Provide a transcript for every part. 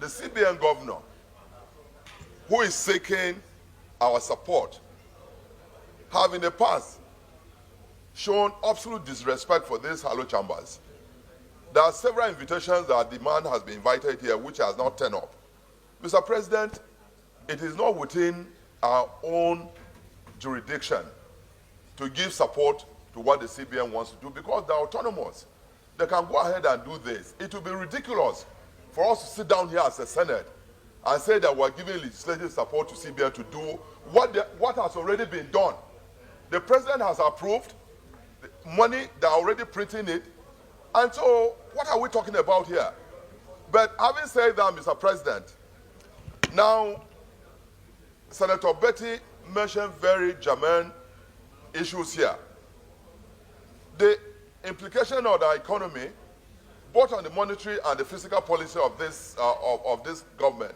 the CBN governor, who is seeking our support, have in the past shown absolute disrespect for these hallowed chambers. There are several invitations that the man has been invited here, which has not turned up. Mr. President, it is not within our own jurisdiction to give support to what the CBN wants to do because they're autonomous. They can go ahead and do this. It will be ridiculous for us to sit down here as a Senate and say that we're giving legislative support to CBN to do what has already been done. The president has approved the money, they're already printing it. And so, what are we talking about here? But having said that, Mr. President, now, Senator Betty mentioned very germane issues here. The implication of the economy, both on the monetary and the fiscal policy of this government.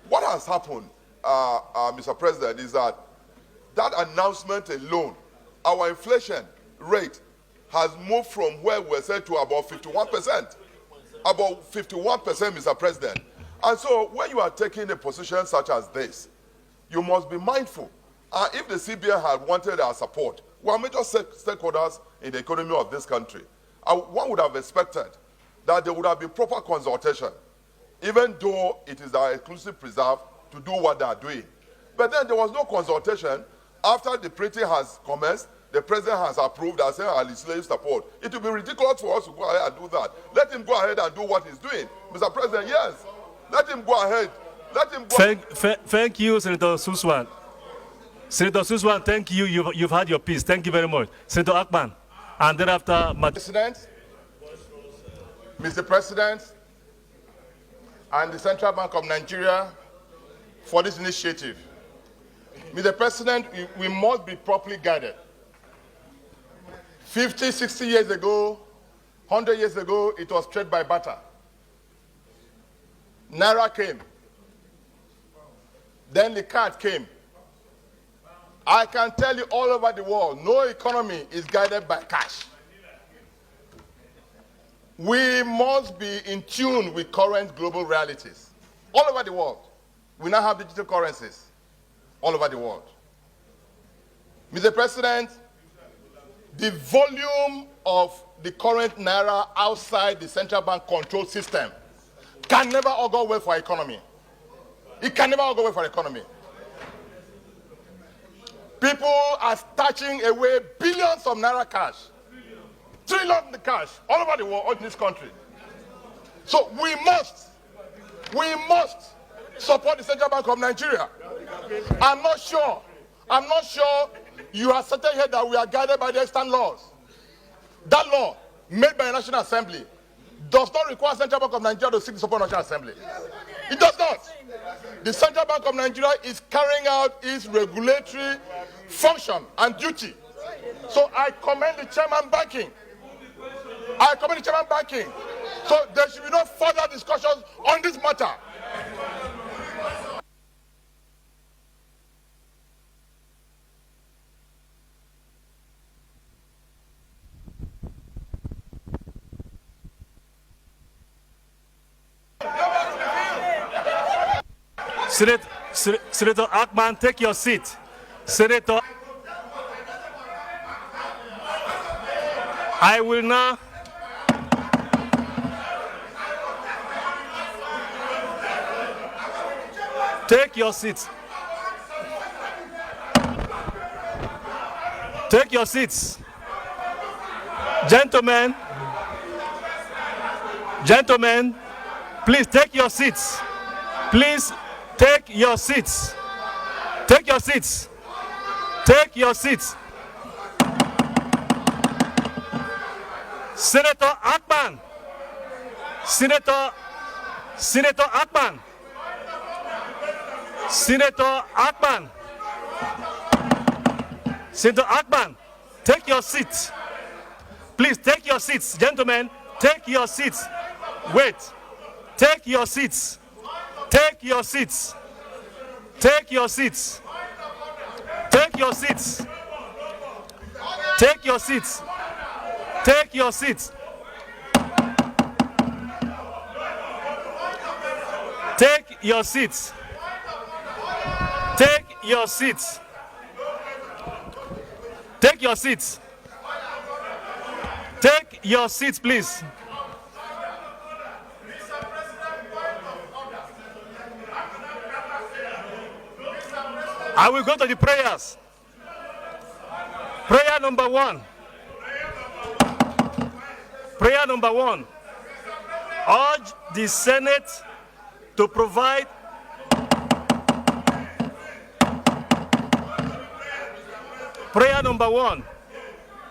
What has happened, Mr. President, is that announcement alone, our inflation rate has moved from where we're set to about 51%. About 51%, Mr. President. And so when you are taking a position such as this, you must be mindful. If the CBN had wanted our support, we are major stakeholders in the economy of this country. One would have expected that there would have been proper consultation, even though it is our exclusive preserve to do what they are doing. But then there was no consultation. After the printing has commenced, the president has approved and said our legislative support. It will be ridiculous for us to go ahead and do that. Let him go ahead and do what he's doing. Mr. President, yes. Let him go ahead. Let him go Thank you, Senator Suswan. Senator Suswan, thank you. You've had your piece. Thank you very much. Senator Akman. And thereafter, Mr. President, and the Central Bank of Nigeria for this initiative. Mr. President, we must be properly guided. 50, 60 years ago, 100 years ago, it was trade by barter. Naira came. Then the card came. I can tell you all over the world, no economy is guided by cash. We must be in tune with current global realities. All over the world, we now have digital currencies. All over the world. Mr. President, the volume of the current Naira outside the central bank control system can never augur well for our economy. It can never augur well for our economy. People are stashing away billions of Naira cash. Trillions of cash all over the world, all in this country. So we must support the Central Bank of Nigeria. I'm not sure you are certain here that we are guided by the extant laws. That law, made by the National Assembly, does not require Central Bank of Nigeria to seek the support of the National Assembly. It does not. The Central Bank of Nigeria is carrying out its regulatory function and duty. So I commend the chairman backing. So there should be no further discussions on this matter. Senator Akman, take your seat. Senator, I will now take your seats. Take your seats. Gentlemen, please take your seats. Please take your seats. Take your seats. Take your seats. Senator Akman. Senator Akman. Senator Akman. Senator Akman, take your seats. Please take your seats. Gentlemen, take your seats. Wait. Take your seats. Take your seats. Take your seats. Take your seats. Take your seats. Take your seats. your seats. Take your seats. Take your seats. Take your seats, please. I will go to the prayers. Prayer number one. Prayer number one. Urge the Senate to provide Prayer number one.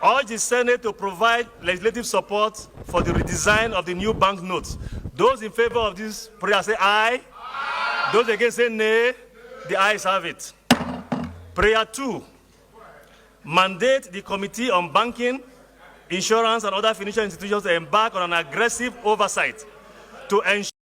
Urge the Senate to provide legislative support for the redesign of the new banknotes. Those in favor of this prayer say aye. Aye. Those against say nay. The ayes have it. Prayer two. Mandate the Committee on Banking, Insurance, and other financial institutions to embark on an aggressive oversight to ensure